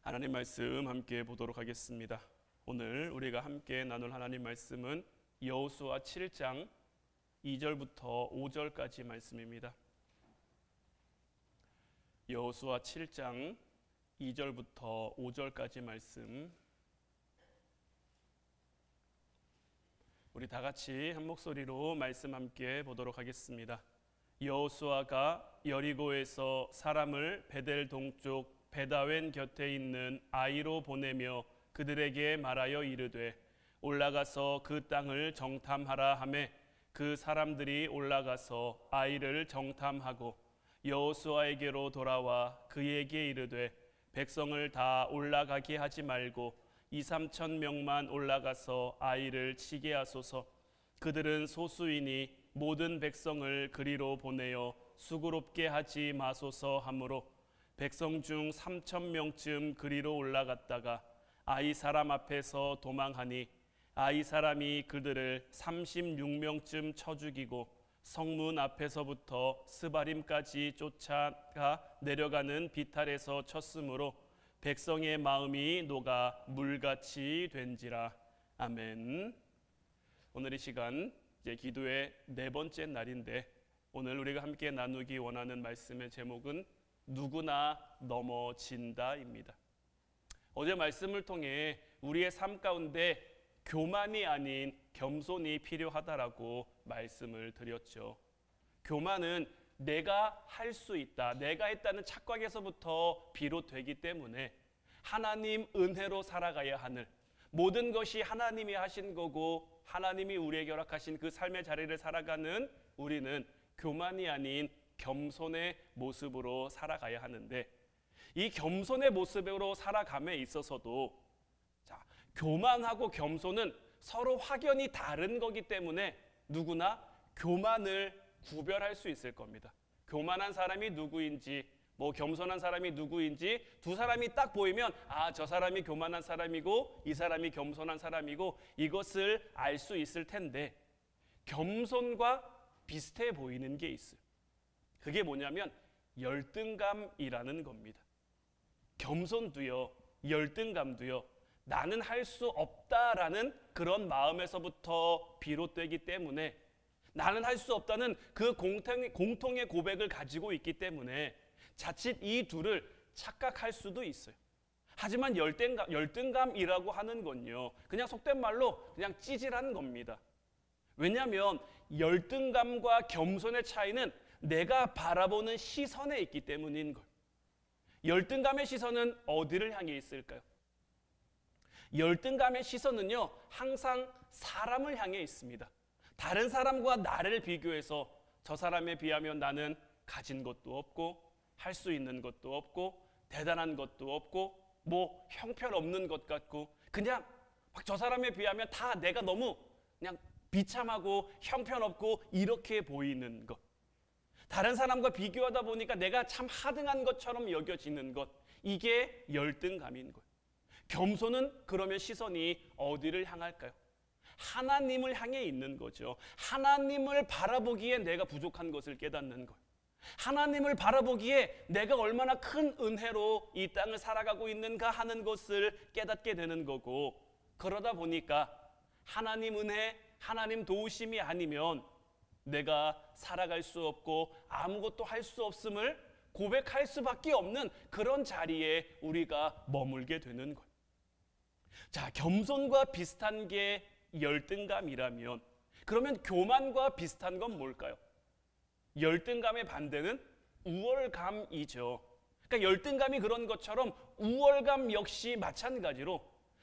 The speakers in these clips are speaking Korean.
하나님 말씀 함께 보도록 하겠습니다. 오늘 우리가 함께 나눌 하나님 말씀은 여호수아 7장 2절부터 5절까지 말씀입니다. 여호수아 7장 2절부터 5절까지 말씀, 우리 다 같이 한 목소리로 말씀 함께 보도록 하겠습니다. 여호수아가 여리고에서 사람을 베델 동쪽 베다웬 곁에 있는 아이로 보내며 그들에게 말하여 이르되 올라가서 그 땅을 정탐하라 하매 그 사람들이 올라가서 아이를 정탐하고 여호수아에게로 돌아와 그에게 이르되 백성을 다 올라가게 하지 말고 2-3천 명만 올라가서 아이를 치게 하소서. 그들은 소수이니 모든 백성을 그리로 보내어 수고롭게 하지 마소서 하므로 백성 중 3천 명쯤 그리로 올라갔다가 아이 사람 앞에서 도망하니 아이 사람이 그들을 36명쯤 쳐 죽이고 성문 앞에서부터 스바림까지 쫓아가 내려가는 비탈에서 쳤으므로 백성의 마음이 녹아 물같이 된지라. 아멘. 오늘 이 시간 이제 기도의 네 번째 날인데, 오늘 우리가 함께 나누기 원하는 말씀의 제목은 누구나 넘어진다입니다. 어제 말씀을 통해 우리의 삶 가운데 교만이 아닌 겸손이 필요하다라고 말씀을 드렸죠. 교만은 내가 할 수 있다, 내가 했다는 착각에서부터 비롯되기 때문에 하나님 은혜로 살아가야 하는, 모든 것이 하나님이 하신 거고 하나님이 우리에게 허락하신 그 삶의 자리를 살아가는 우리는 교만이 아닌 겸손의 모습으로 살아가야 하는데, 이 겸손의 모습으로 살아감에 있어서도 교만하고 겸손은 서로 확연히 다른 거기 때문에 누구나 교만을 구별할 수 있을 겁니다. 교만한 사람이 누구인지, 겸손한 사람이 누구인지 두 사람이 딱 보이면 저 사람이 교만한 사람이고 이 사람이 겸손한 사람이고 이것을 알 수 있을 텐데, 겸손과 비슷해 보이는 게 있어요. 그게 뭐냐면 열등감이라는 겁니다. 겸손도요, 열등감도요, 나는 할 수 없다라는 그런 마음에서부터 비롯되기 때문에, 나는 할 수 없다는 그 공통의 고백을 가지고 있기 때문에 자칫 이 둘을 착각할 수도 있어요. 하지만 열등감이라고 하는 건요, 그냥 속된 말로 그냥 찌질한 겁니다. 왜냐하면 열등감과 겸손의 차이는 내가 바라보는 시선에 있기 때문인 거예요. 열등감의 시선은 어디를 향해 있을까요? 열등감의 시선은요, 항상 사람을 향해 있습니다. 다른 사람과 나를 비교해서 저 사람에 비하면 나는 가진 것도 없고 할 수 있는 것도 없고 대단한 것도 없고 형편없는 것 같고 그냥 저 사람에 비하면 다 내가 너무 그냥 비참하고 형편없고 이렇게 보이는 것. 다른 사람과 비교하다 보니까 내가 참 하등한 것처럼 여겨지는 것, 이게 열등감인 거예요. 겸손은 그러면 시선이 어디를 향할까요? 하나님을 향해 있는 거죠. 하나님을 바라보기에 내가 부족한 것을 깨닫는 거예요. 하나님을 바라보기에 내가 얼마나 큰 은혜로 이 땅을 살아가고 있는가 하는 것을 깨닫게 되는 거고, 그러다 보니까 하나님 은혜, 하나님 도우심이 아니면 내가 살아갈 수 없고 아무것도 할 수 없음을 고백할 수밖에 없는 그런 자리에 우리가 머물게 되는 거예요. 겸손과 비슷한 게 열등감이라면, 그러면 교만과 비슷한 건 뭘까요? 열등감의 반대는 우월감이죠. 그러니까 열등감이 그런 것처럼 우월감 역시 마찬가지로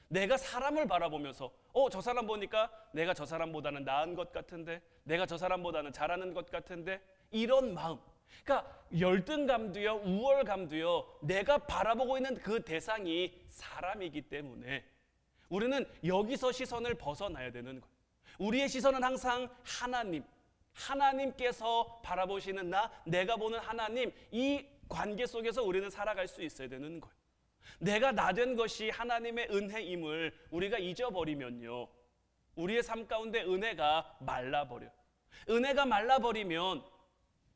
내가 사람을 바라보면서 저 사람 보니까 내가 저 사람보다는 나은 것 같은데, 내가 저 사람보다는 잘하는 것 같은데, 이런 마음. 그러니까 열등감도요, 우월감도요, 내가 바라보고 있는 그 대상이 사람이기 때문에 우리는 여기서 시선을 벗어나야 되는 거예요. 우리의 시선은 항상 하나님께서 바라보시는 내가 보는 하나님, 이 관계 속에서 우리는 살아갈 수 있어야 되는 거예요. 내가 나 된 것이 하나님의 은혜임을 우리가 잊어버리면요, 우리의 삶 가운데 은혜가 말라버려요. 은혜가 말라버리면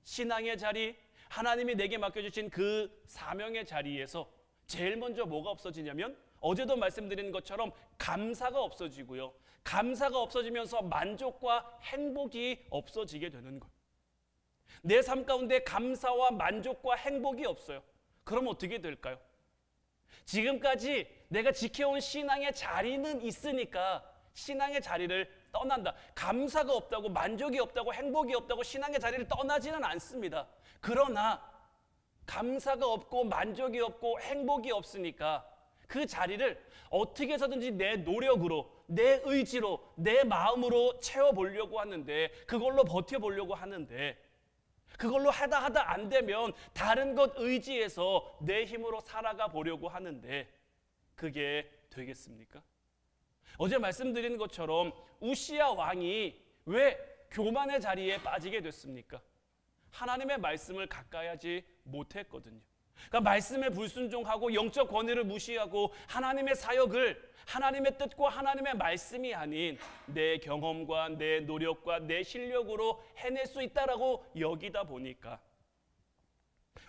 신앙의 자리, 하나님이 내게 맡겨주신 그 사명의 자리에서 제일 먼저 뭐가 없어지냐면 어제도 말씀드린 것처럼 감사가 없어지고요. 감사가 없어지면서 만족과 행복이 없어지게 되는 거예요. 내 삶 가운데 감사와 만족과 행복이 없어요. 그럼 어떻게 될까요? 지금까지 내가 지켜온 신앙의 자리는 있으니까 신앙의 자리를 떠난다. 감사가 없다고, 만족이 없다고, 행복이 없다고 신앙의 자리를 떠나지는 않습니다. 그러나 감사가 없고 만족이 없고 행복이 없으니까 그 자리를 어떻게 해서든지 내 노력으로, 내 의지로, 내 마음으로 채워보려고 하는데, 그걸로 버텨보려고 하는데, 그걸로 하다 안 되면 다른 것 의지해서 내 힘으로 살아가 보려고 하는데 그게 되겠습니까? 어제 말씀드린 것처럼 우시야 왕이 왜 교만의 자리에 빠지게 됐습니까? 하나님의 말씀을 가까이 하지 못했거든요. 그러니까 말씀에 불순종하고 영적 권위를 무시하고 하나님의 사역을 하나님의 뜻과 하나님의 말씀이 아닌 내 경험과 내 노력과 내 실력으로 해낼 수 있다라고 여기다 보니까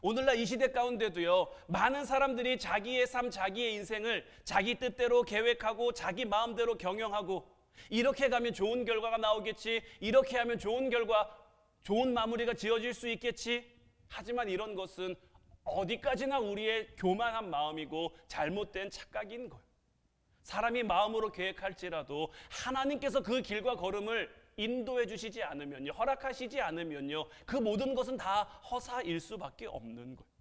오늘날 이 시대 가운데도요, 많은 사람들이 자기의 삶, 자기의 인생을 자기 뜻대로 계획하고 자기 마음대로 경영하고 이렇게 가면 좋은 결과가 나오겠지, 이렇게 하면 좋은 결과, 좋은 마무리가 지어질 수 있겠지. 하지만 이런 것은 어디까지나 우리의 교만한 마음이고 잘못된 착각인 거예요. 사람이 마음으로 계획할지라도 하나님께서 그 길과 걸음을 인도해 주시지 않으면요, 허락하시지 않으면요, 그 모든 것은 다 허사일 수밖에 없는 거예요.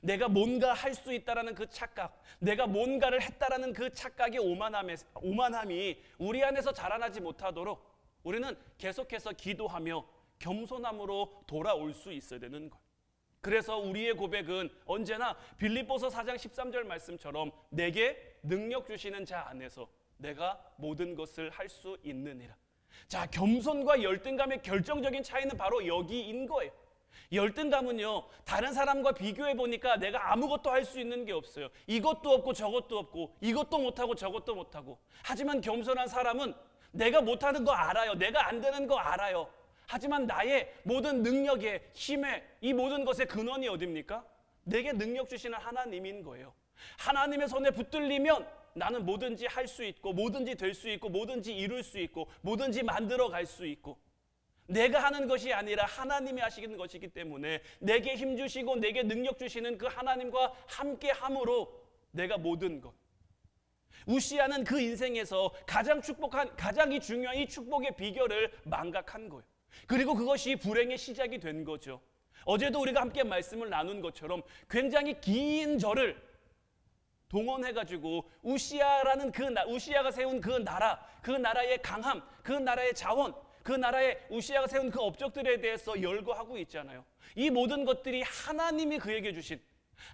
내가 뭔가 할 수 있다라는 그 착각, 내가 뭔가를 했다라는 그 착각의 오만함이 우리 안에서 자라나지 못하도록 우리는 계속해서 기도하며 겸손함으로 돌아올 수 있어야 되는 거예요. 그래서 우리의 고백은 언제나 빌립보서 4장 13절 말씀처럼 내게 능력 주시는 자 안에서 내가 모든 것을 할 수 있느니라. 자, 겸손과 열등감의 결정적인 차이는 바로 여기인 거예요. 열등감은요, 다른 사람과 비교해 보니까 내가 아무것도 할 수 있는 게 없어요. 이것도 없고 저것도 없고 이것도 못하고 저것도 못하고. 하지만 겸손한 사람은 내가 못하는 거 알아요. 내가 안 되는 거 알아요. 하지만 나의 모든 능력의 힘의 이 모든 것의 근원이 어디입니까? 내게 능력 주시는 하나님인 거예요. 하나님의 손에 붙들리면 나는 뭐든지 할 수 있고 뭐든지 될 수 있고 뭐든지 이룰 수 있고 뭐든지 만들어 갈 수 있고, 내가 하는 것이 아니라 하나님이 하시는 것이기 때문에 내게 힘 주시고 내게 능력 주시는 그 하나님과 함께 함으로 내가 모든 것. 우시야는 그 인생에서 가장 중요한 이 축복의 비결을 망각한 거예요. 그리고 그것이 불행의 시작이 된 거죠. 어제도 우리가 함께 말씀을 나눈 것처럼 굉장히 긴 절을 동원해가지고 우시야가 세운 그 나라, 그 나라의 강함, 그 나라의 자원, 그 나라의 우시야가 세운 그 업적들에 대해서 열거하고 있잖아요. 이 모든 것들이 하나님이 그에게 주신,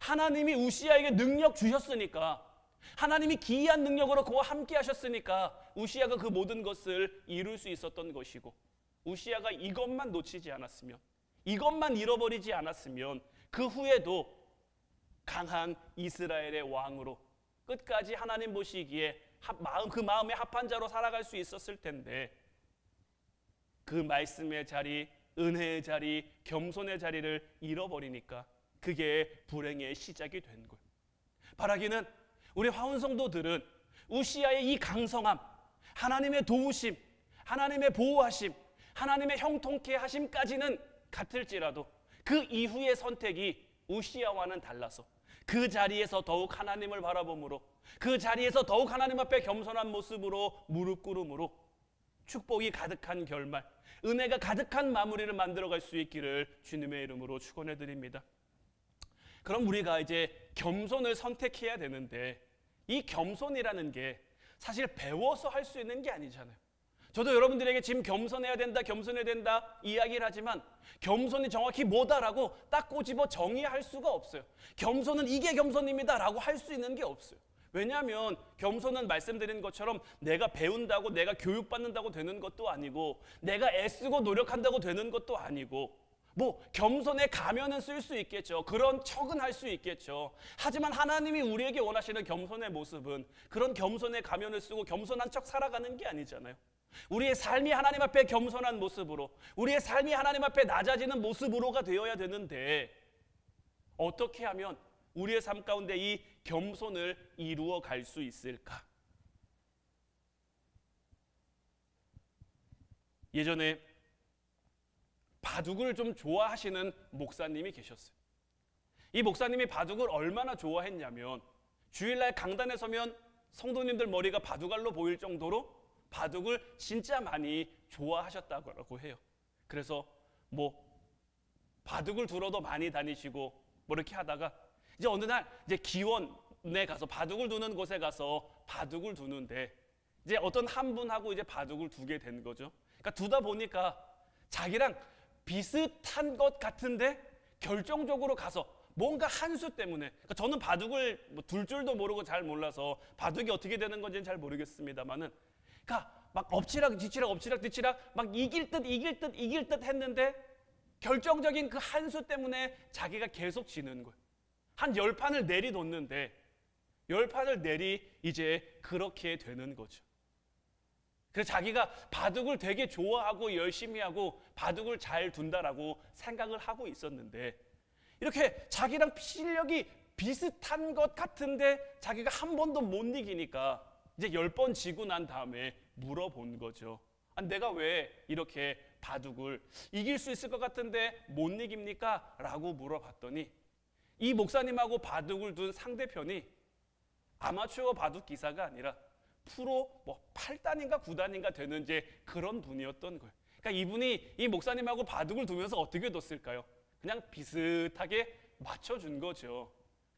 하나님이 우시야에게 능력 주셨으니까, 하나님이 기이한 능력으로 그와 함께 하셨으니까 우시야가 그 모든 것을 이룰 수 있었던 것이고, 우시야가 이것만 놓치지 않았으면, 이것만 잃어버리지 않았으면 그 후에도 강한 이스라엘의 왕으로 끝까지 하나님 보시기에 그 마음에 합한 자로 살아갈 수 있었을 텐데, 그 말씀의 자리, 은혜의 자리, 겸손의 자리를 잃어버리니까 그게 불행의 시작이 된 거예요. 바라기는 우리 화운성도들은 우시야의 이 강성함, 하나님의 도우심, 하나님의 보호하심, 하나님의 형통케 하심까지는 같을지라도 그 이후의 선택이 우시야와는 달라서 그 자리에서 더욱 하나님을 바라봄으로, 그 자리에서 더욱 하나님 앞에 겸손한 모습으로 무릎 꿇음으로 축복이 가득한 결말, 은혜가 가득한 마무리를 만들어갈 수 있기를 주님의 이름으로 축원해 드립니다. 그럼 우리가 이제 겸손을 선택해야 되는데, 이 겸손이라는 게 사실 배워서 할 수 있는 게 아니잖아요. 저도 여러분들에게 지금 겸손해야 된다, 겸손해야 된다 이야기를 하지만 겸손이 정확히 뭐다라고 딱 꼬집어 정의할 수가 없어요. 겸손은 이게 겸손입니다 라고 할 수 있는 게 없어요. 왜냐하면 겸손은 말씀드린 것처럼 내가 배운다고, 내가 교육받는다고 되는 것도 아니고, 내가 애쓰고 노력한다고 되는 것도 아니고, 뭐 겸손의 가면은 쓸 수 있겠죠. 그런 척은 할 수 있겠죠. 하지만 하나님이 우리에게 원하시는 겸손의 모습은 그런 겸손의 가면을 쓰고 겸손한 척 살아가는 게 아니잖아요. 우리의 삶이 하나님 앞에 겸손한 모습으로, 우리의 삶이 하나님 앞에 낮아지는 모습으로가 되어야 되는데, 어떻게 하면 우리의 삶 가운데 이 겸손을 이루어 갈 수 있을까? 예전에 바둑을 좀 좋아하시는 목사님이 계셨어요. 이 목사님이 바둑을 얼마나 좋아했냐면 주일날 강단에 서면 성도님들 머리가 바둑알로 보일 정도로 바둑을 진짜 많이 좋아하셨다고 해요. 그래서 뭐 바둑을 두러도 많이 다니시고 뭐 이렇게 하다가 이제 어느 날 이제 기원에 가서 바둑을 두는 곳에 가서 바둑을 두는데 이제 어떤 한 분하고 이제 바둑을 두게 된 거죠. 그러니까 두다 보니까 자기랑 비슷한 것 같은데 결정적으로 가서 뭔가 한 수 때문에, 그러니까 저는 바둑을 뭐 둘 줄도 모르고 잘 몰라서 바둑이 어떻게 되는 건지는 잘 모르겠습니다만은, 그러니까 막 엎치락 뒤치락 막 이길 듯 했는데 결정적인 그 한 수 때문에 자기가 계속 지는 거예요. 한 10판을 내리놓는데 10판을 내리 이제 그렇게 되는 거죠. 그래서 자기가 바둑을 되게 좋아하고 열심히 하고 바둑을 잘 둔다라고 생각을 하고 있었는데, 이렇게 자기랑 실력이 비슷한 것 같은데 자기가 한 번도 못 이기니까 이제 10번 지고 난 다음에 물어본 거죠. 내가 왜 이렇게 바둑을 이길 수 있을 것 같은데 못 이깁니까? 라고 물어봤더니 이 목사님하고 바둑을 둔 상대편이 아마추어 바둑 기사가 아니라 프로 뭐 8단인가 9단인가 되는 이제 그런 분이었던 거예요. 그러니까 이분이 이 목사님하고 바둑을 두면서 어떻게 뒀을까요? 그냥 비슷하게 맞춰준 거죠.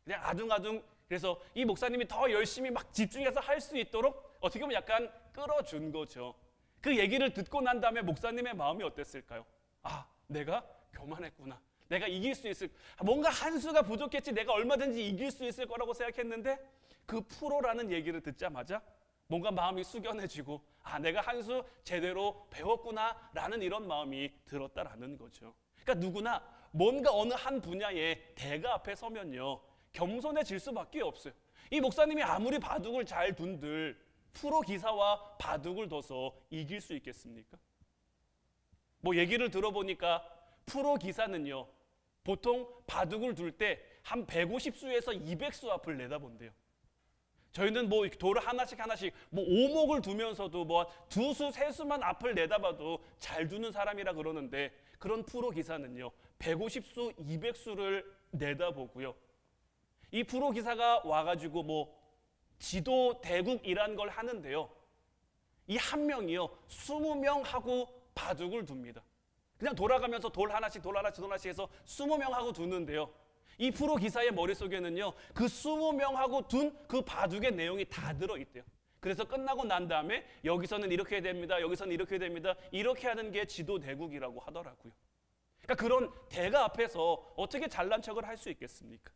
그냥 아둥아둥. 그래서 이 목사님이 더 열심히 막 집중해서 할 수 있도록 어떻게 보면 약간 끌어준 거죠. 그 얘기를 듣고 난 다음에 목사님의 마음이 어땠을까요? 아, 내가 교만했구나. 내가 이길 수 있을, 뭔가 한 수가 부족했지 내가 얼마든지 이길 수 있을 거라고 생각했는데 그 프로라는 얘기를 듣자마자 뭔가 마음이 숙연해지고, 아, 내가 한 수 제대로 배웠구나 라는 이런 마음이 들었다라는 거죠. 그러니까 누구나 뭔가 어느 한 분야의 대가 앞에 서면요 겸손해질 수밖에 없어요. 이 목사님이 아무리 바둑을 잘 둔들 프로 기사와 바둑을 둬서 이길 수 있겠습니까? 뭐 얘기를 들어보니까 프로 기사는요 보통 바둑을 둘 때 한 150수에서 200수 앞을 내다본대요. 저희는 뭐 돌을 하나씩 뭐 오목을 두면서도 뭐 2수, 3수만 앞을 내다봐도 잘 두는 사람이라 그러는데, 그런 프로 기사는요 150수, 200수를 내다보고요. 이 프로 기사가 와가지고 뭐 지도 대국이란 걸 하는데요, 이 한 명이요 20명하고 바둑을 둡니다. 그냥 돌아가면서 돌 하나씩 해서 20명하고 두는데요, 이 프로 기사의 머릿속에는요 그 20명하고 둔 그 바둑의 내용이 다 들어있대요. 그래서 끝나고 난 다음에 여기서는 이렇게 됩니다, 여기서는 이렇게 됩니다, 이렇게 하는 게 지도 대국이라고 하더라고요. 그러니까 그런 대가 앞에서 어떻게 잘난 척을 할 수 있겠습니까?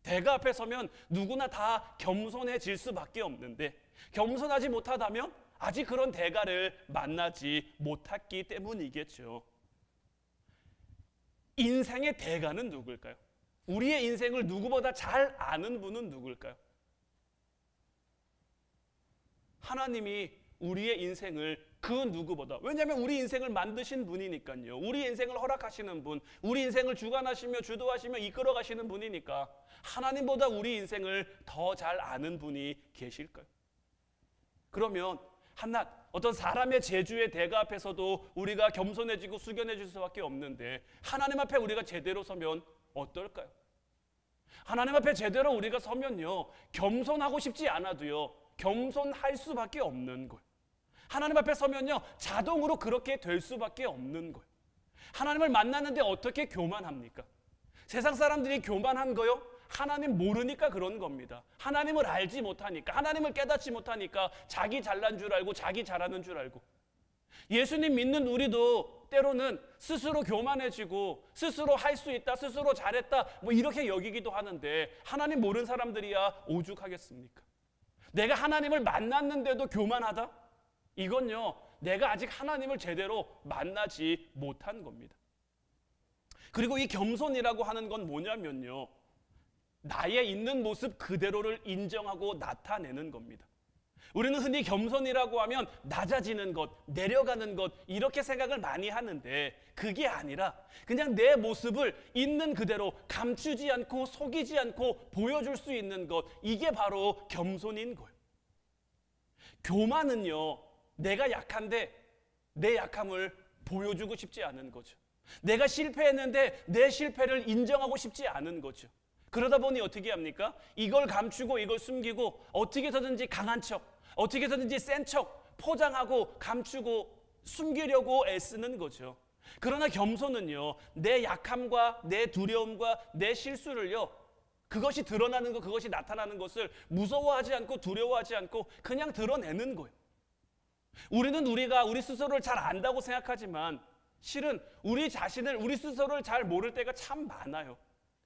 대가 앞에 서면 누구나 다 겸손해질 수밖에 없는데, 겸손하지 못하다면 아직 그런 대가를 만나지 못했기 때문이겠죠. 인생의 대가는 누굴까요? 우리의 인생을 누구보다 잘 아는 분은 누굴까요? 하나님이 우리의 인생을 그 누구보다, 왜냐하면 우리 인생을 만드신 분이니까요. 우리 인생을 허락하시는 분, 우리 인생을 주관하시며 주도하시며 이끌어 가시는 분이니까 하나님보다 우리 인생을 더 잘 아는 분이 계실까요? 그러면 한낱 어떤 사람의 재주의 대가 앞에서도 우리가 겸손해지고 숙연해질 수밖에 없는데, 하나님 앞에 우리가 제대로 서면 어떨까요? 하나님 앞에 제대로 우리가 서면요 겸손하고 싶지 않아도요 겸손할 수밖에 없는 거예요. 하나님 앞에 서면요 자동으로 그렇게 될 수밖에 없는 거예요. 하나님을 만났는데 어떻게 교만합니까? 세상 사람들이 교만한 거요? 하나님 모르니까 그런 겁니다. 하나님을 알지 못하니까, 하나님을 깨닫지 못하니까 자기 잘난 줄 알고 자기 잘하는 줄 알고. 예수님 믿는 우리도 때로는 스스로 교만해지고 스스로 할 수 있다, 스스로 잘했다 뭐 이렇게 여기기도 하는데, 하나님 모르는 사람들이야 오죽하겠습니까? 내가 하나님을 만났는데도 교만하다? 이건요 내가 아직 하나님을 제대로 만나지 못한 겁니다. 그리고 이 겸손이라고 하는 건 뭐냐면요 나의 있는 모습 그대로를 인정하고 나타내는 겁니다. 우리는 흔히 겸손이라고 하면 낮아지는 것, 내려가는 것 이렇게 생각을 많이 하는데 그게 아니라 그냥 내 모습을 있는 그대로 감추지 않고 속이지 않고 보여줄 수 있는 것, 이게 바로 겸손인 거예요. 교만은요, 내가 약한데 내 약함을 보여주고 싶지 않은 거죠. 내가 실패했는데 내 실패를 인정하고 싶지 않은 거죠. 그러다 보니 어떻게 합니까? 이걸 감추고 이걸 숨기고 어떻게 해서든지 강한 척, 어떻게 해서든지 센 척 포장하고 감추고 숨기려고 애쓰는 거죠. 그러나 겸손은요, 내 약함과 내 두려움과 내 실수를요, 그것이 드러나는 것, 그것이 나타나는 것을 무서워하지 않고 두려워하지 않고 그냥 드러내는 거예요. 우리는 우리 스스로를 잘 안다고 생각하지만 실은 우리 자신을, 우리 스스로를 잘 모를 때가 참 많아요.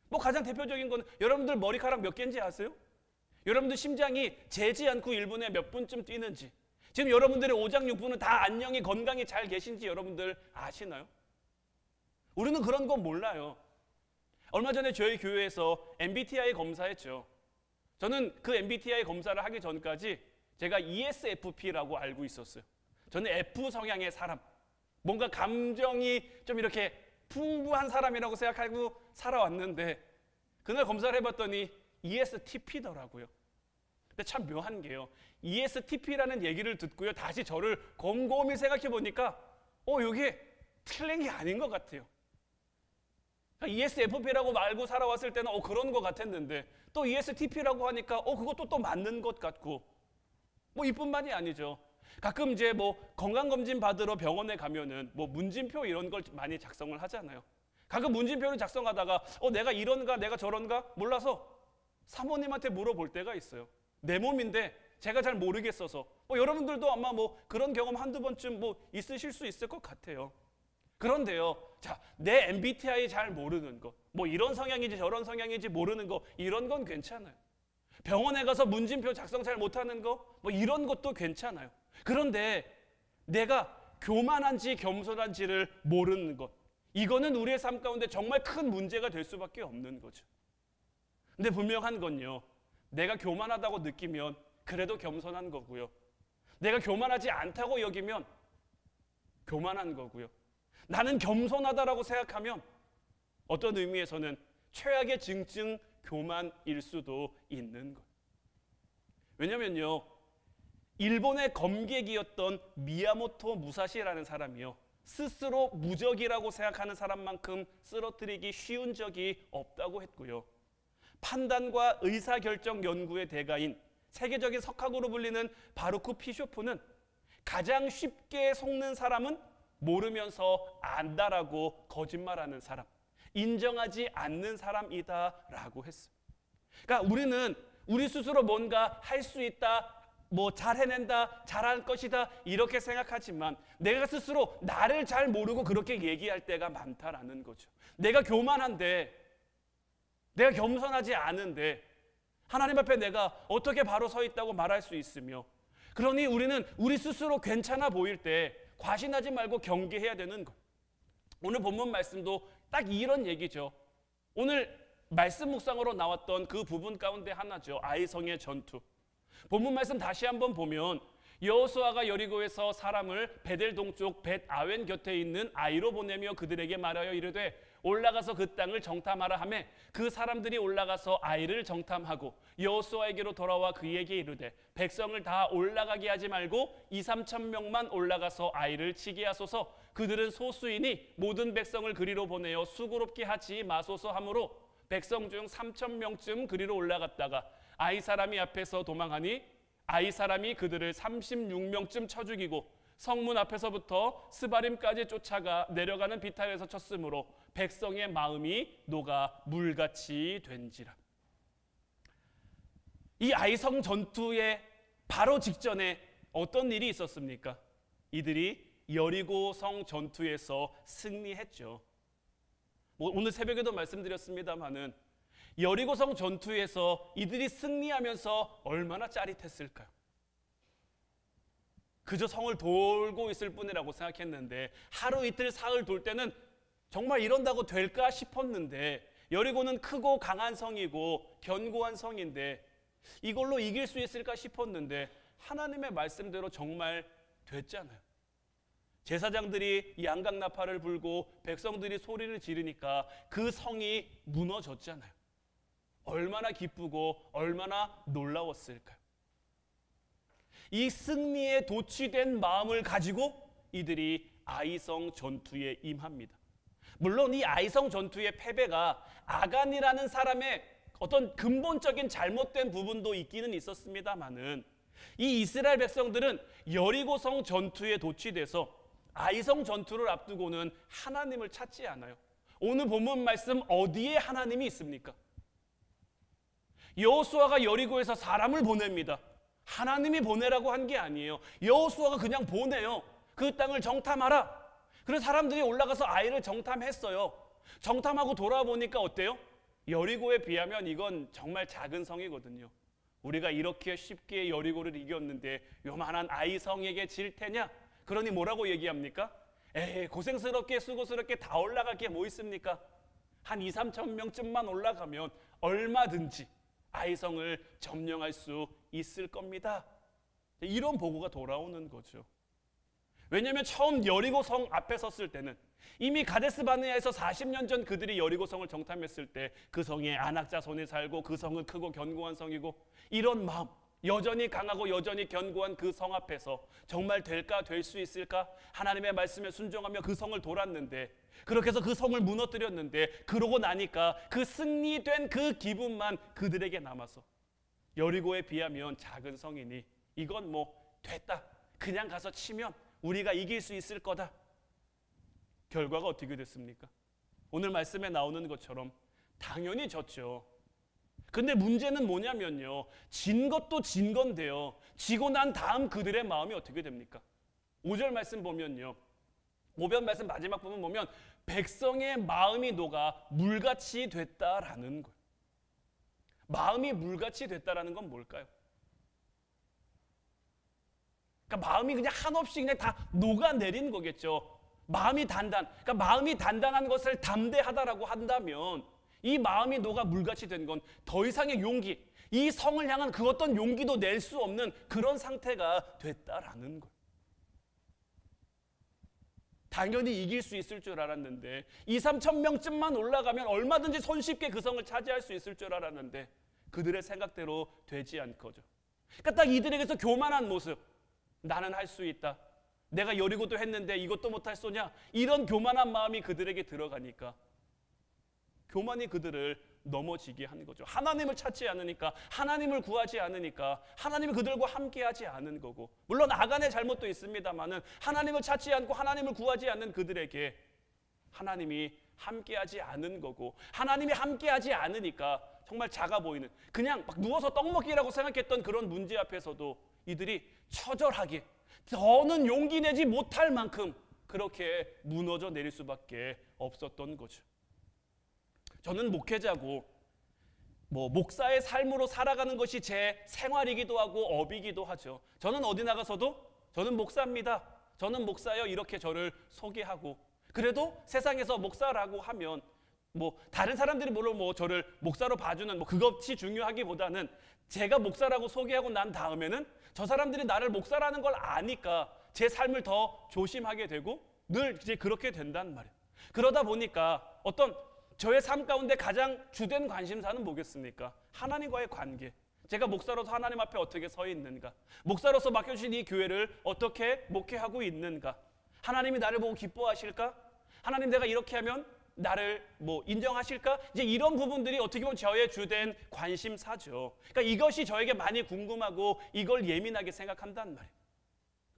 뭐 가장 대표적인 건 여러분들 머리카락 몇 개인지 아세요? 여러분들 심장이 재지 않고 1분에 몇 분쯤 뛰는지, 지금 여러분들의 오장육부는 다 안녕히 건강히 잘 계신지 여러분들 아시나요? 우리는 그런 건 몰라요. 얼마 전에 저희 교회에서 MBTI 검사했죠. 저는 그 MBTI 검사를 하기 전까지 제가 ESFP라고 알고 있었어요. 저는 F 성향의 사람, 뭔가 감정이 좀 이렇게 풍부한 사람이라고 생각하고 살아왔는데 그날 검사를 해봤더니 ESTP더라고요. 근데 참 묘한 게요, ESTP라는 얘기를 듣고요 다시 저를 곰곰이 생각해 보니까 이게 틀린 게 아닌 것 같아요. ESFP라고 말고 살아왔을 때는 그런 것 같았는데 또 ESTP라고 하니까 그것도 또 맞는 것 같고, 뭐 이뿐만이 아니죠. 가끔 이제 뭐 건강검진 받으러 병원에 가면은 뭐 문진표 이런 걸 많이 작성을 하잖아요. 가끔 문진표를 작성하다가 내가 이런가 내가 저런가 몰라서 사모님한테 물어볼 때가 있어요. 내 몸인데 제가 잘 모르겠어서. 여러분들도 아마 뭐 그런 경험 한두 번쯤 뭐 있으실 수 있을 것 같아요. 그런데요, 자, 내 MBTI 잘 모르는 거, 뭐 이런 성향인지 저런 성향인지 모르는 거, 이런 건 괜찮아요. 병원에 가서 문진표 작성 잘 못하는 거, 뭐 이런 것도 괜찮아요. 그런데 내가 교만한지 겸손한지를 모르는 것, 이거는 우리의 삶 가운데 정말 큰 문제가 될 수밖에 없는 거죠. 근데 분명한 건요, 내가 교만하다고 느끼면 그래도 겸손한 거고요, 내가 교만하지 않다고 여기면 교만한 거고요, 나는 겸손하다라고 생각하면 어떤 의미에서는 최악의 증증 교만일 수도 있는 거예요. 왜냐면요, 일본의 검객이었던 미야모토 무사시라는 사람이요, 스스로 무적이라고 생각하는 사람만큼 쓰러뜨리기 쉬운 적이 없다고 했고요, 판단과 의사결정 연구의 대가인 세계적인 석학으로 불리는 바루크 피쇼프는 가장 쉽게 속는 사람은 모르면서 안다라고 거짓말하는 사람, 인정하지 않는 사람이다라고 했어요. 그러니까 우리는 우리 스스로 뭔가 할 수 있다, 뭐 잘 해낸다, 잘할 것이다 이렇게 생각하지만 내가 스스로 나를 잘 모르고 그렇게 얘기할 때가 많다라는 거죠. 내가 교만한데, 내가 겸손하지 않은데 하나님 앞에 내가 어떻게 바로 서 있다고 말할 수 있으며, 그러니 우리는 우리 스스로 괜찮아 보일 때 과신하지 말고 경계해야 되는 것. 오늘 본문 말씀도 딱 이런 얘기죠. 오늘 말씀 묵상으로 나왔던 그 부분 가운데 하나죠. 아이성의 전투. 본문 말씀 다시 한번 보면 여호수아가 여리고에서 사람을 베델 동쪽 벳 아웬 곁에 있는 아이로 보내며 그들에게 말하여 이르되 올라가서 그 땅을 정탐하라 하매 그 사람들이 올라가서 아이를 정탐하고 여호수아에게로 돌아와 그에게 이르되 백성을 다 올라가게 하지 말고 2-3천 명만 올라가서 아이를 치게 하소서. 그들은 소수이니 모든 백성을 그리로 보내어 수고롭게 하지 마소서 하므로 백성 중 3천 명쯤 그리로 올라갔다가 아이 사람이 앞에서 도망하니 아이 사람이 그들을 36명쯤 쳐 죽이고 성문 앞에서부터 스바림까지 쫓아가 내려가는 비탈에서 쳤으므로 백성의 마음이 녹아 물같이 된지라. 이 아이성 전투의 바로 직전에 어떤 일이 있었습니까? 이들이 여리고성 전투에서 승리했죠. 오늘 새벽에도 말씀드렸습니다마는 여리고성 전투에서 이들이 승리하면서 얼마나 짜릿했을까요? 그저 성을 돌고 있을 뿐이라고 생각했는데 하루 이틀 사흘 돌 때는 정말 이런다고 될까 싶었는데, 여리고는 크고 강한 성이고 견고한 성인데 이걸로 이길 수 있을까 싶었는데 하나님의 말씀대로 정말 됐잖아요. 제사장들이 양강나팔을 불고 백성들이 소리를 지르니까 그 성이 무너졌잖아요. 얼마나 기쁘고 얼마나 놀라웠을까요? 이 승리에 도취된 마음을 가지고 이들이 아이성 전투에 임합니다. 물론 이 아이성 전투의 패배가 아간이라는 사람의 어떤 근본적인 잘못된 부분도 있기는 있었습니다만은 이 이스라엘 백성들은 여리고성 전투에 도취돼서 아이성 전투를 앞두고는 하나님을 찾지 않아요. 오늘 본문 말씀 어디에 하나님이 있습니까? 여호수아가 여리고에서 사람을 보냅니다. 하나님이 보내라고 한 게 아니에요. 여호수아가 그냥 보내요. 그 땅을 정탐하라. 그래서 사람들이 올라가서 아이를 정탐했어요. 정탐하고 돌아보니까 어때요? 여리고에 비하면 이건 정말 작은 성이거든요. 우리가 이렇게 쉽게 여리고를 이겼는데 요만한 아이성에게 질 테냐? 그러니 뭐라고 얘기합니까? 에이, 고생스럽게 수고스럽게 다 올라갈 게 뭐 있습니까? 한 2~3천 명쯤만 올라가면 얼마든지 아이성을 점령할 수 있을 겁니다. 이런 보고가 돌아오는 거죠. 왜냐하면 처음 여리고성 앞에 섰을 때는 이미 가데스바네아에서 40년 전 그들이 여리고성을 정탐했을 때 그 성에 안악자손이 살고 그 성은 크고 견고한 성이고 이런 마음, 여전히 강하고 여전히 견고한 그 성 앞에서 정말 될까, 될 수 있을까? 하나님의 말씀에 순종하며 그 성을 돌았는데, 그렇게 해서 그 성을 무너뜨렸는데, 그러고 나니까 그 승리된 그 기분만 그들에게 남아서 여리고에 비하면 작은 성이니 이건 뭐 됐다, 그냥 가서 치면 우리가 이길 수 있을 거다. 결과가 어떻게 됐습니까? 오늘 말씀에 나오는 것처럼 당연히 졌죠. 근데 문제는 뭐냐면요, 진 것도 진 건데요, 지고 난 다음 그들의 마음이 어떻게 됩니까? 5절 말씀 보면요, 5절 말씀 마지막 부분 보면 백성의 마음이 녹아 물같이 됐다라는 거예요. 마음이 물같이 됐다라는 건 뭘까요? 그러니까 마음이 그냥 한없이 그냥 다 녹아내린 거겠죠. 마음이 그러니까 마음이 단단한 것을 담대하다라고 한다면 이 마음이 녹아 물같이 된 건 더 이상의 용기, 이 성을 향한 그 어떤 용기도 낼 수 없는 그런 상태가 됐다라는 거예요. 당연히 이길 수 있을 줄 알았는데 2~3천 명쯤만 올라가면 얼마든지 손쉽게 그 성을 차지할 수 있을 줄 알았는데 그들의 생각대로 되지 않거죠. 그러니까 딱 이들에게서 교만한 모습, 나는 할 수 있다, 내가 여리고도 했는데 이것도 못할 소냐, 이런 교만한 마음이 그들에게 들어가니까 교만이 그들을 넘어지게 하는 거죠. 하나님을 찾지 않으니까, 하나님을 구하지 않으니까 하나님이 그들과 함께하지 않은 거고, 물론 아간의 잘못도 있습니다만은 하나님을 찾지 않고 하나님을 구하지 않는 그들에게 하나님이 함께하지 않은 거고, 하나님이 함께하지 않으니까 정말 작아 보이는, 그냥 막 누워서 떡 먹기라고 생각했던 그런 문제 앞에서도 이들이 처절하게 더는 용기 내지 못할 만큼 그렇게 무너져 내릴 수밖에 없었던 거죠. 저는 목회자고 목사의 삶으로 살아가는 것이 제 생활이기도 하고 업이기도 하죠. 저는 어디 나가서도 저는 목사입니다, 저는 목사요, 이렇게 저를 소개하고, 그래도 세상에서 목사라고 하면 다른 사람들이 물론 저를 목사로 봐주는 그것이 중요하기보다는 제가 목사라고 소개하고 난 다음에는 저 사람들이 나를 목사라는 걸 아니까 제 삶을 더 조심하게 되고 늘 이제 그렇게 된단 말이에요. 그러다 보니까 어떤 저의 삶 가운데 가장 주된 관심사는 뭐겠습니까? 하나님과의 관계. 제가 목사로서 하나님 앞에 어떻게 서 있는가? 목사로서 맡겨주신 이 교회를 어떻게 목회하고 있는가? 하나님이 나를 보고 기뻐하실까? 하나님, 내가 이렇게 하면 나를 인정하실까? 이제 이런 부분들이 어떻게 보면 저의 주된 관심사죠. 그러니까 이것이 저에게 많이 궁금하고 이걸 예민하게 생각한단 말이에요.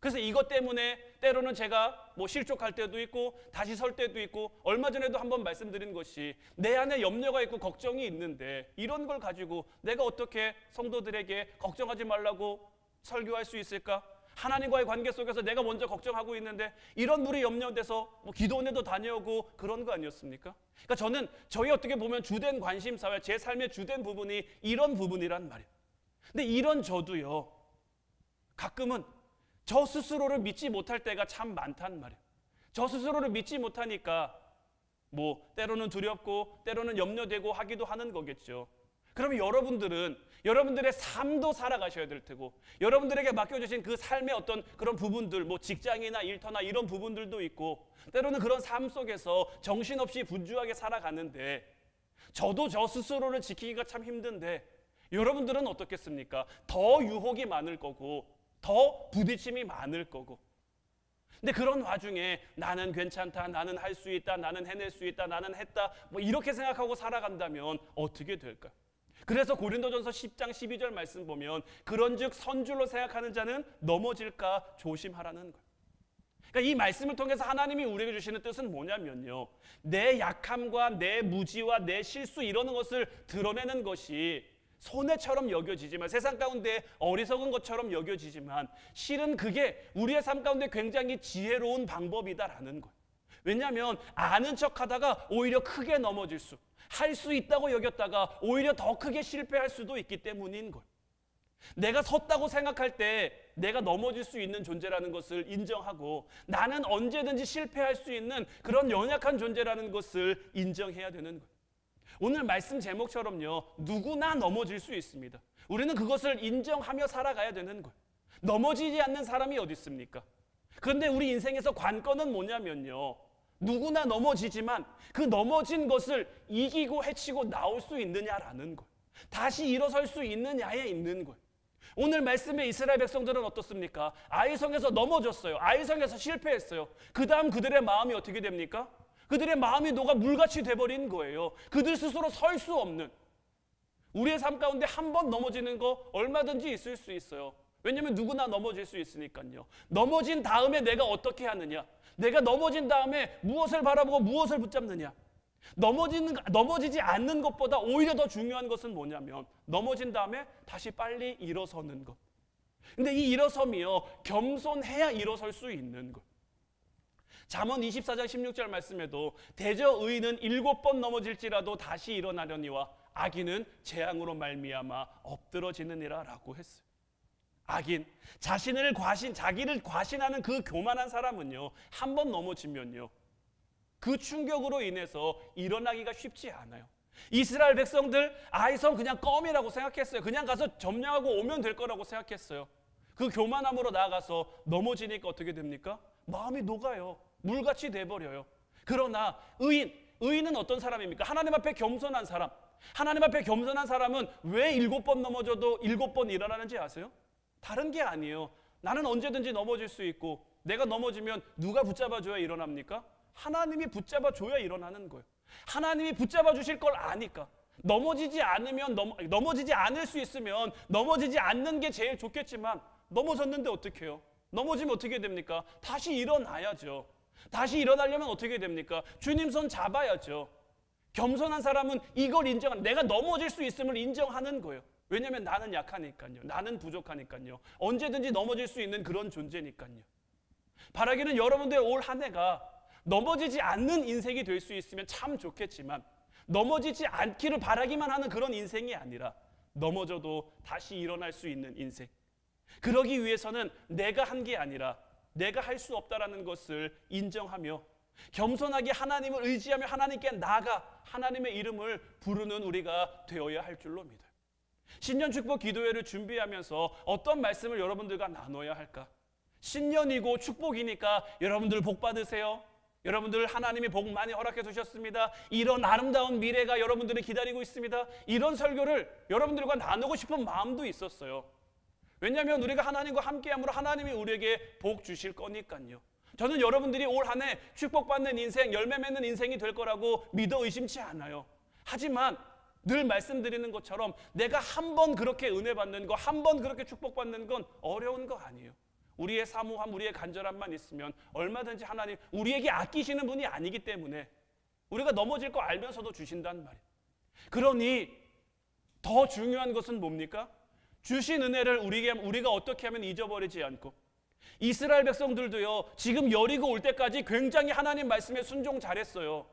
그래서 이것 때문에 때로는 제가 실족할 때도 있고 다시 설 때도 있고, 얼마 전에도 한번 말씀드린 것이 내 안에 염려가 있고 걱정이 있는데 이런 걸 가지고 내가 어떻게 성도들에게 걱정하지 말라고 설교할 수 있을까? 하나님과의 관계 속에서 내가 먼저 걱정하고 있는데 이런 물이 염려돼서 기도원에도 다녀오고 그런 거 아니었습니까? 그러니까 저는 저희 어떻게 보면 주된 관심사와 제 삶의 주된 부분이 이런 부분이란 말이에요. 근데 이런 저도요, 가끔은 저 스스로를 믿지 못할 때가 참 많단 말이에요. 저 스스로를 믿지 못하니까 때로는 두렵고 때로는 염려되고 하기도 하는 거겠죠. 그러면 여러분들의 삶도 살아가셔야 될 테고, 여러분들에게 맡겨주신 그 삶의 어떤 그런 부분들, 뭐 직장이나 일터나 이런 부분들도 있고, 때로는 그런 삶 속에서 정신없이 분주하게 살아가는데, 저도 저 스스로를 지키기가 참 힘든데, 여러분들은 어떻겠습니까? 더 유혹이 많을 거고, 더 부딪힘이 많을 거고. 근데 그런 와중에 나는 괜찮다, 나는 할 수 있다, 나는 해낼 수 있다, 나는 했다, 뭐 이렇게 생각하고 살아간다면 어떻게 될까요? 그래서 고린도전서 10장 12절 말씀 보면, 그런즉 선줄로 생각하는 자는 넘어질까 조심하라는 거예요. 그러니까 이 말씀을 통해서 하나님이 우리에게 주시는 뜻은 뭐냐면요, 내 약함과 내 무지와 내 실수 이러는 것을 드러내는 것이 손해처럼 여겨지지만, 세상 가운데 어리석은 것처럼 여겨지지만, 실은 그게 우리의 삶 가운데 굉장히 지혜로운 방법이다라는 거예요. 왜냐하면 아는 척하다가 오히려 크게 넘어질 수, 할 수 있다고 여겼다가 오히려 더 크게 실패할 수도 있기 때문인 거예요. 내가 섰다고 생각할 때 내가 넘어질 수 있는 존재라는 것을 인정하고, 나는 언제든지 실패할 수 있는 그런 연약한 존재라는 것을 인정해야 되는 거예요. 오늘 말씀 제목처럼요, 누구나 넘어질 수 있습니다. 우리는 그것을 인정하며 살아가야 되는 거예요. 넘어지지 않는 사람이 어디 있습니까? 그런데 우리 인생에서 관건은 뭐냐면요, 누구나 넘어지지만 그 넘어진 것을 이기고 헤치고 나올 수 있느냐라는 거예요. 다시 일어설 수 있느냐에 있는 거예요. 오늘 말씀의 이스라엘 백성들은 어떻습니까? 아이성에서 넘어졌어요. 아이성에서 실패했어요. 그 다음 그들의 마음이 어떻게 됩니까? 그들의 마음이 녹아 물같이 돼버린 거예요. 그들 스스로 설 수 없는. 우리의 삶 가운데 한 번 넘어지는 거 얼마든지 있을 수 있어요. 왜냐하면 누구나 넘어질 수 있으니까요. 넘어진 다음에 내가 어떻게 하느냐, 내가 넘어진 다음에 무엇을 바라보고 무엇을 붙잡느냐. 넘어지지 않는 것보다 오히려 더 중요한 것은 뭐냐면, 넘어진 다음에 다시 빨리 일어서는 것. 근데 이 일어섬이요, 겸손해야 일어설 수 있는 것. 잠언 24장 16절 말씀에도 대저 의인은 7번 넘어질지라도 다시 일어나려니와 악인은 재앙으로 말미암아 엎드러지느니라 라고 했어요. 악인, 자기를 과신하는 그 교만한 사람은요, 한 번 넘어지면요, 그 충격으로 인해서 일어나기가 쉽지 않아요. 이스라엘 백성들 아이성 그냥 껌이라고 생각했어요. 그냥 가서 점령하고 오면 될 거라고 생각했어요. 그 교만함으로 나아가서 넘어지니까 어떻게 됩니까? 마음이 녹아요. 물같이 돼버려요. 그러나 의인은 어떤 사람입니까? 하나님 앞에 겸손한 사람. 하나님 앞에 겸손한 사람은 왜 7번 넘어져도 7번 일어나는지 아세요? 다른 게 아니에요. 나는 언제든지 넘어질 수 있고, 내가 넘어지면 누가 붙잡아줘야 일어납니까? 하나님이 붙잡아줘야 일어나는 거예요. 하나님이 붙잡아 주실 걸 아니까. 넘어지지 않을 수 있으면 넘어지지 않는 게 제일 좋겠지만, 넘어졌는데 어떻게 해요? 넘어지면 어떻게 됩니까? 다시 일어나야죠. 다시 일어나려면 어떻게 됩니까? 주님 손 잡아야죠. 겸손한 사람은 이걸 내가 넘어질 수 있음을 인정하는 거예요. 왜냐하면 나는 약하니까요. 나는 부족하니까요. 언제든지 넘어질 수 있는 그런 존재니까요. 바라기는 여러분들의 올 한 해가 넘어지지 않는 인생이 될 수 있으면 참 좋겠지만, 넘어지지 않기를 바라기만 하는 그런 인생이 아니라 넘어져도 다시 일어날 수 있는 인생. 그러기 위해서는 내가 한 게 아니라 내가 할 수 없다라는 것을 인정하며 겸손하게 하나님을 의지하며 하나님께 나아가 하나님의 이름을 부르는 우리가 되어야 할 줄로 믿어요. 신년 축복 기도회를 준비하면서 어떤 말씀을 여러분들과 나눠야 할까? 신년이고 축복이니까 여러분들 복 받으세요. 여러분들 하나님이 복 많이 허락해 주셨습니다. 이런 아름다운 미래가 여러분들을 기다리고 있습니다. 이런 설교를 여러분들과 나누고 싶은 마음도 있었어요. 왜냐하면 우리가 하나님과 함께함으로 하나님이 우리에게 복 주실 거니까요. 저는 여러분들이 올 한 해 축복받는 인생, 열매 맺는 인생이 될 거라고 믿어 의심치 않아요. 하지만 늘 말씀드리는 것처럼 내가 한 번 그렇게 은혜 받는 거, 한 번 그렇게 축복받는 건 어려운 거 아니에요. 우리의 사모함, 우리의 간절함만 있으면 얼마든지 하나님, 우리에게 아끼시는 분이 아니기 때문에 우리가 넘어질 거 알면서도 주신단 말이에요. 그러니 더 중요한 것은 뭡니까? 주신 은혜를 우리가 어떻게 하면 잊어버리지 않고, 이스라엘 백성들도요, 지금 여리고 올 때까지 굉장히 하나님 말씀에 순종 잘했어요.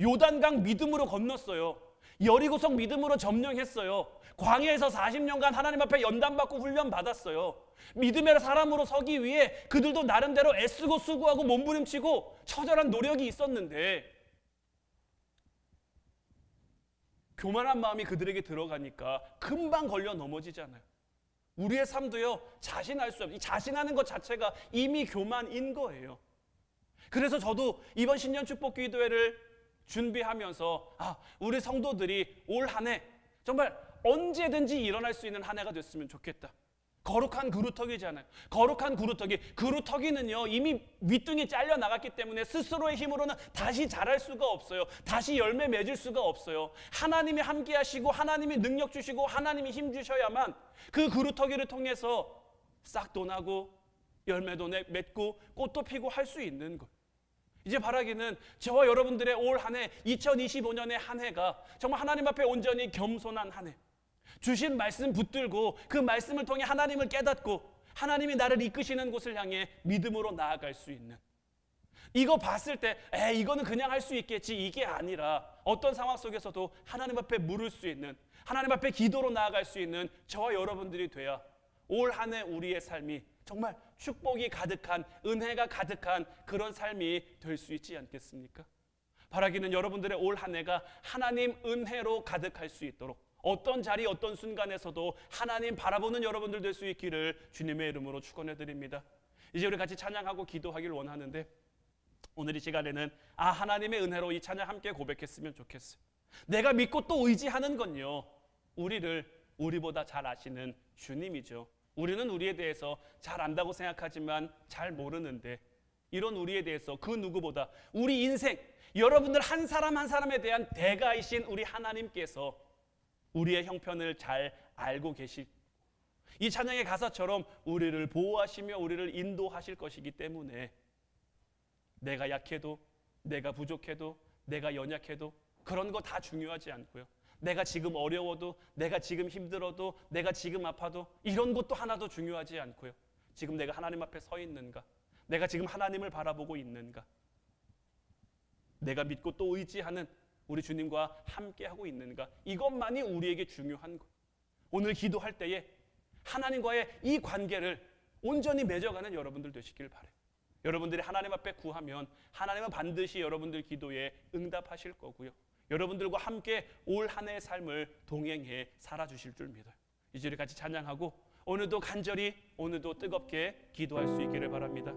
요단강 믿음으로 건넜어요. 여리고성 믿음으로 점령했어요. 광야에서 40년간 하나님 앞에 연단받고 훈련 받았어요. 믿음의 사람으로 서기 위해 그들도 나름대로 애쓰고 수고하고 몸부림치고 처절한 노력이 있었는데, 교만한 마음이 그들에게 들어가니까 금방 걸려 넘어지잖아요. 우리의 삶도요, 자신할 수 없어요. 자신하는 것 자체가 이미 교만인 거예요. 그래서 저도 이번 신년 축복 기도회를 준비하면서 우리 성도들이 올 한 해 정말 언제든지 일어날 수 있는 한 해가 됐으면 좋겠다. 거룩한 그루터기잖아요. 거룩한 그루터기는요 이미 윗등이 잘려 나갔기 때문에 스스로의 힘으로는 다시 자랄 수가 없어요. 다시 열매 맺을 수가 없어요. 하나님이 함께 하시고 하나님이 능력 주시고 하나님이 힘 주셔야만 그 그루터기를 통해서 싹도 나고 열매도 맺고 꽃도 피고 할 수 있는 것. 이제 바라기는 저와 여러분들의 올 한 해 2025년의 한 해가 정말 하나님 앞에 온전히 겸손한 한 해, 주신 말씀 붙들고 그 말씀을 통해 하나님을 깨닫고 하나님이 나를 이끄시는 곳을 향해 믿음으로 나아갈 수 있는, 이거 봤을 때 이거는 그냥 할 수 있겠지 이게 아니라 어떤 상황 속에서도 하나님 앞에 물을 수 있는, 하나님 앞에 기도로 나아갈 수 있는 저와 여러분들이 돼야 올 한 해 우리의 삶이 정말 축복이 가득한, 은혜가 가득한 그런 삶이 될 수 있지 않겠습니까? 바라기는 여러분들의 올 한 해가 하나님 은혜로 가득할 수 있도록, 어떤 자리 어떤 순간에서도 하나님 바라보는 여러분들 될 수 있기를 주님의 이름으로 축원해 드립니다. 이제 우리 같이 찬양하고 기도하길 원하는데, 오늘 이 시간에는 하나님의 은혜로 이 찬양 함께 고백했으면 좋겠어요. 내가 믿고 또 의지하는 건요, 우리보다 잘 아시는 주님이죠. 우리는 우리에 대해서 잘 안다고 생각하지만 잘 모르는데, 이런 우리에 대해서 그 누구보다 우리 인생, 여러분들 한 사람 한 사람에 대한 대가이신 우리 하나님께서 우리의 형편을 잘 알고 계시, 이 찬양의 가사처럼 우리를 보호하시며 우리를 인도하실 것이기 때문에 내가 약해도, 내가 부족해도, 내가 연약해도 그런 거 다 중요하지 않고요, 내가 지금 어려워도, 내가 지금 힘들어도, 내가 지금 아파도 이런 것도 하나도 중요하지 않고요, 지금 내가 하나님 앞에 서 있는가, 내가 지금 하나님을 바라보고 있는가, 내가 믿고 또 의지하는 우리 주님과 함께하고 있는가, 이것만이 우리에게 중요한 것. 오늘 기도할 때에 하나님과의 이 관계를 온전히 맺어가는 여러분들 되시길 바라요. 여러분들이 하나님 앞에 구하면 하나님은 반드시 여러분들 기도에 응답하실 거고요, 여러분들과 함께 올 한 해의 삶을 동행해 살아주실 줄 믿어요. 이제 우리 같이 찬양하고 오늘도 간절히, 오늘도 뜨겁게 기도할 수 있기를 바랍니다.